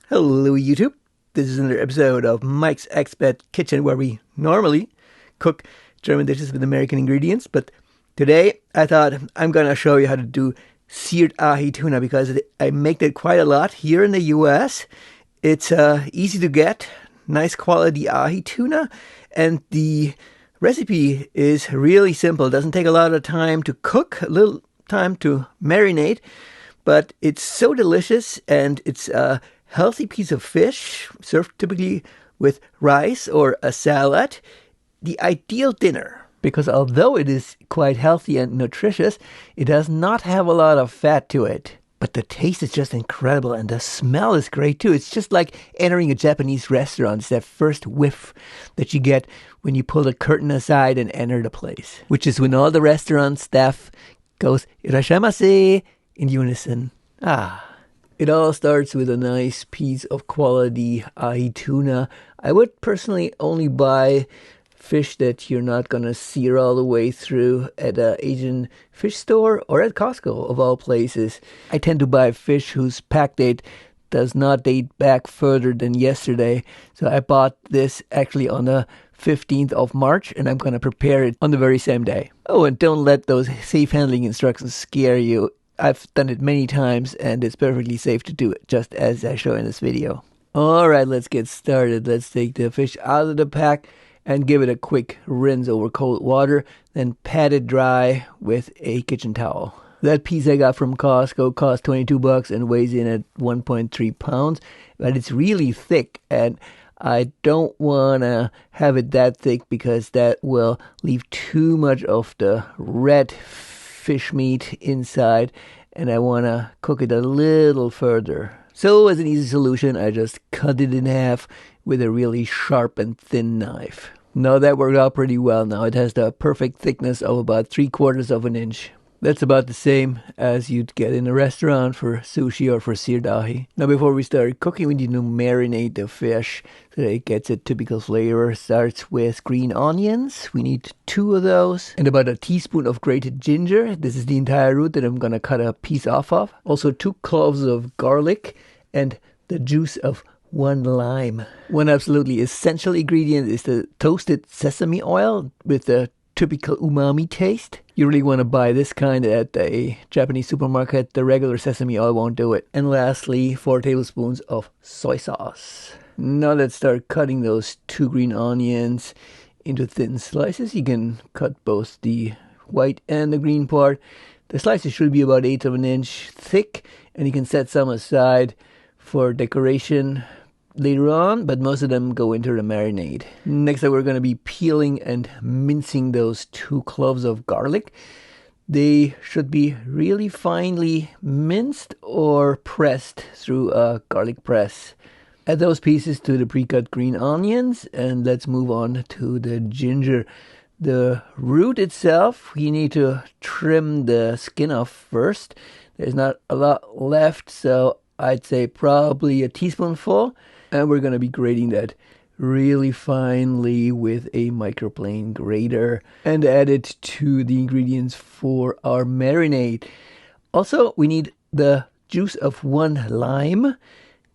Hello, YouTube. This is another episode of Mike's Expat Kitchen, where we normally cook German dishes with American ingredients. But today, I thought I'm going to show you how to do seared ahi tuna because I make that quite a lot here in the US. It's easy to get, nice quality ahi tuna, and the recipe is really simple. It doesn't take a lot of time to cook, a little time to marinate, but it's so delicious, and it's a healthy piece of fish served typically with rice or a salad. The ideal dinner, because although it is quite healthy and nutritious, it does not have a lot of fat to it. But the taste is just incredible, and the smell is great too. It's just like entering a Japanese restaurant. It's that first whiff that you get when you pull the curtain aside and enter the place, which is when all the restaurant staff goes "Irashaimase" in unison. It all starts with a nice piece of quality ahi tuna. I would personally only buy fish that you're not going to sear all the way through at an Asian fish store or at Costco, of all places. I tend to buy fish whose pack date does not date back further than yesterday. So I bought this actually on the 15th of March, and I'm going to prepare it on the very same day. Oh, and don't let those safe handling instructions scare you. I've done it many times, and it's perfectly safe to do it, just as I show in this video. All right, let's get started. Let's take the fish out of the pack and give it a quick rinse over cold water, then pat it dry with a kitchen towel. That piece I got from Costco cost $22 and weighs in at 1.3 pounds, but it's really thick, and I don't want to have it that thick because that will leave too much of the red fish meat inside, and I want to cook it a little further. So as an easy solution, I just cut it in half with a really sharp and thin knife. Now that worked out pretty well. Now it has the perfect thickness of about 3/4 of an inch. That's about the same as you'd get in a restaurant for sushi or for seared ahi. Now before we start cooking, we need to marinate the fish so that it gets a typical flavor. Starts with green onions. We need 2 of those. And about a teaspoon of grated ginger. This is the entire root that I'm going to cut a piece off of. Also 2 cloves of garlic and the juice of 1 lime. One absolutely essential ingredient is the toasted sesame oil with the typical umami taste. You really want to buy this kind at a Japanese supermarket. The regular sesame oil won't do it. And lastly, 4 tablespoons of soy sauce. Now let's start cutting those 2 green onions into thin slices. You can cut both the white and the green part. The slices should be about 1/8 of an inch thick, and you can set some aside for decoration later on, but most of them go into the marinade. Next up, we're going to be peeling and mincing those 2 cloves of garlic. They should be really finely minced or pressed through a garlic press. Add those pieces to the pre-cut green onions, and let's move on to the ginger. The root itself, you need to trim the skin off first. There's not a lot left, so I'd say probably a teaspoonful. And we're going to be grating that really finely with a microplane grater and add it to the ingredients for our marinade. Also, we need the juice of 1 lime.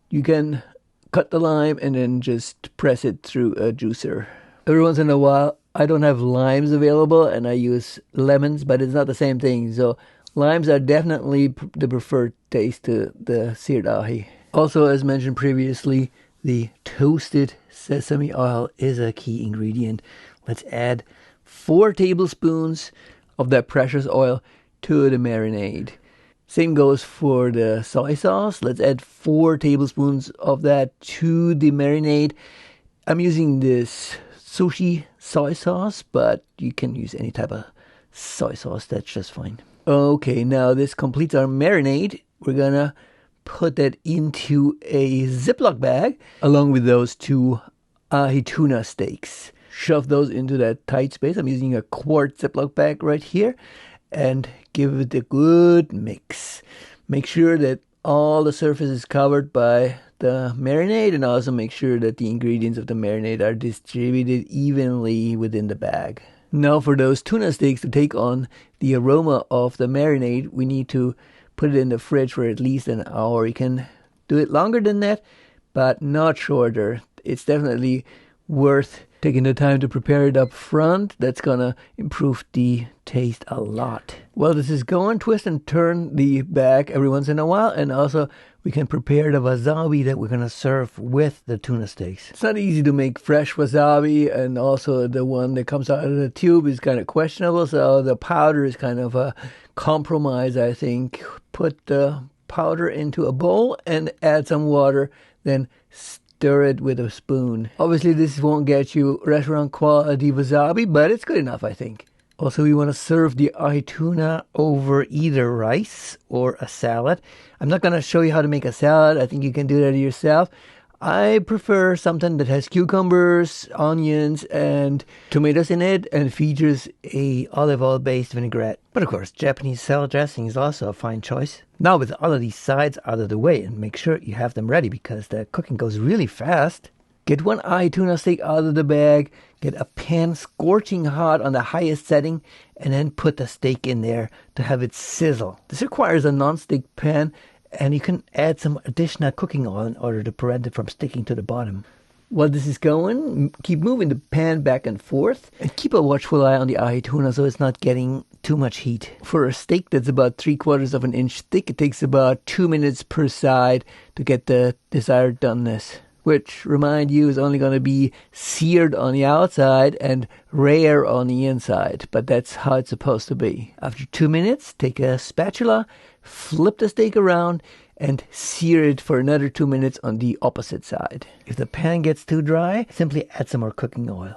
You can cut the lime and then just press it through a juicer. Every once in a while, I don't have limes available and I use lemons, but it's not the same thing. So limes are definitely the preferred taste to the seared ahi. Also, as mentioned previously, the toasted sesame oil is a key ingredient. Let's add 4 tablespoons of that precious oil to the marinade. Same goes for the soy sauce. Let's add 4 tablespoons of that to the marinade. I'm using this sushi soy sauce, but you can use any type of soy sauce. That's just fine. Okay, now this completes our marinade. We're gonna put that into a Ziploc bag along with those 2 ahi tuna steaks. Shove those into that tight space. I'm using a quart Ziploc bag right here, and give it a good mix. Make sure that all the surface is covered by the marinade, and also make sure that the ingredients of the marinade are distributed evenly within the bag. Now for those tuna steaks to take on the aroma of the marinade, we need to put it in the fridge for at least an hour. You can do it longer than that, but not shorter. It's definitely worth taking the time to prepare it up front. That's gonna improve the taste a lot. Well, this is going, twist and turn the bag every once in a while, and also we can prepare the wasabi that we're gonna serve with the tuna steaks. It's not easy to make fresh wasabi, and also the one that comes out of the tube is kind of questionable, so the powder is kind of a compromise, I think. Put the powder into a bowl and add some water, then stir it with a spoon. Obviously, this won't get you restaurant quality wasabi, but it's good enough, I think. Also, we want to serve the ahi tuna over either rice or a salad. I'm not going to show you how to make a salad. I think you can do that yourself. I prefer something that has cucumbers, onions, and tomatoes in it and features a olive oil-based vinaigrette. But of course, Japanese salad dressing is also a fine choice. Now with all of these sides out of the way, and make sure you have them ready because the cooking goes really fast. Get one ahi tuna steak out of the bag, get a pan scorching hot on the highest setting, and then put the steak in there to have it sizzle. This requires a non-stick pan, and you can add some additional cooking oil in order to prevent it from sticking to the bottom. While this is going, keep moving the pan back and forth, and keep a watchful eye on the ahi tuna so it's not getting too much heat. For a steak that's about 3/4 of an inch thick, it takes about 2 minutes per side to get the desired doneness, which, remind you, is only going to be seared on the outside and rare on the inside. But that's how it's supposed to be. After 2 minutes, take a spatula, flip the steak around, and sear it for another 2 minutes on the opposite side. If the pan gets too dry, simply add some more cooking oil.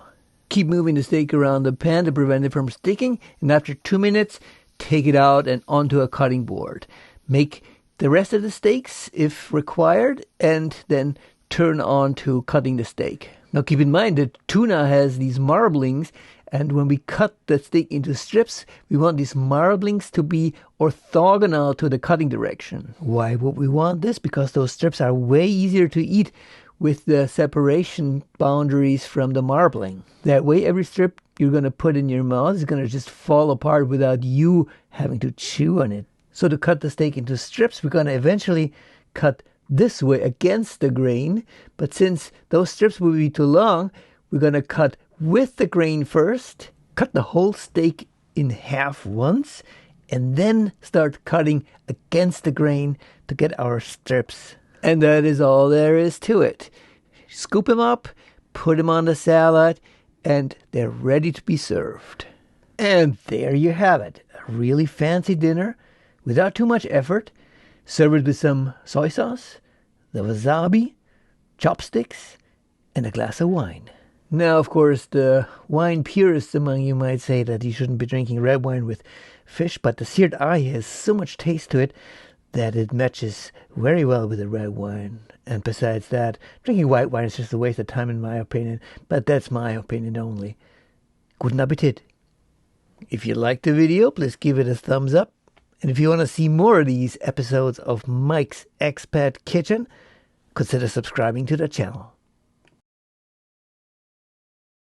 Keep moving the steak around the pan to prevent it from sticking, and after 2 minutes, take it out and onto a cutting board. Make the rest of the steaks, if required, and then turn on to cutting the steak. Now keep in mind that tuna has these marblings, and when we cut the steak into strips, we want these marblings to be orthogonal to the cutting direction. Why would we want this? Because those strips are way easier to eat with the separation boundaries from the marbling. That way, every strip you're going to put in your mouth is going to just fall apart without you having to chew on it. So to cut the steak into strips, we're going to eventually cut this way against the grain, but since those strips will be too long, we're going to cut with the grain first, cut the whole steak in half once, and then start cutting against the grain to get our strips. And that is all there is to it. Scoop them up, put them on the salad, and they're ready to be served. And there you have it, a really fancy dinner without too much effort. Serve it with some soy sauce, the wasabi, chopsticks, and a glass of wine. Now, of course, the wine purists among you might say that you shouldn't be drinking red wine with fish, but the seared ahi has so much taste to it that it matches very well with the red wine. And besides that, drinking white wine is just a waste of time in my opinion, but that's my opinion only. Guten Appetit! If you liked the video, please give it a thumbs up. And if you want to see more of these episodes of Mike's Expat Kitchen, consider subscribing to the channel.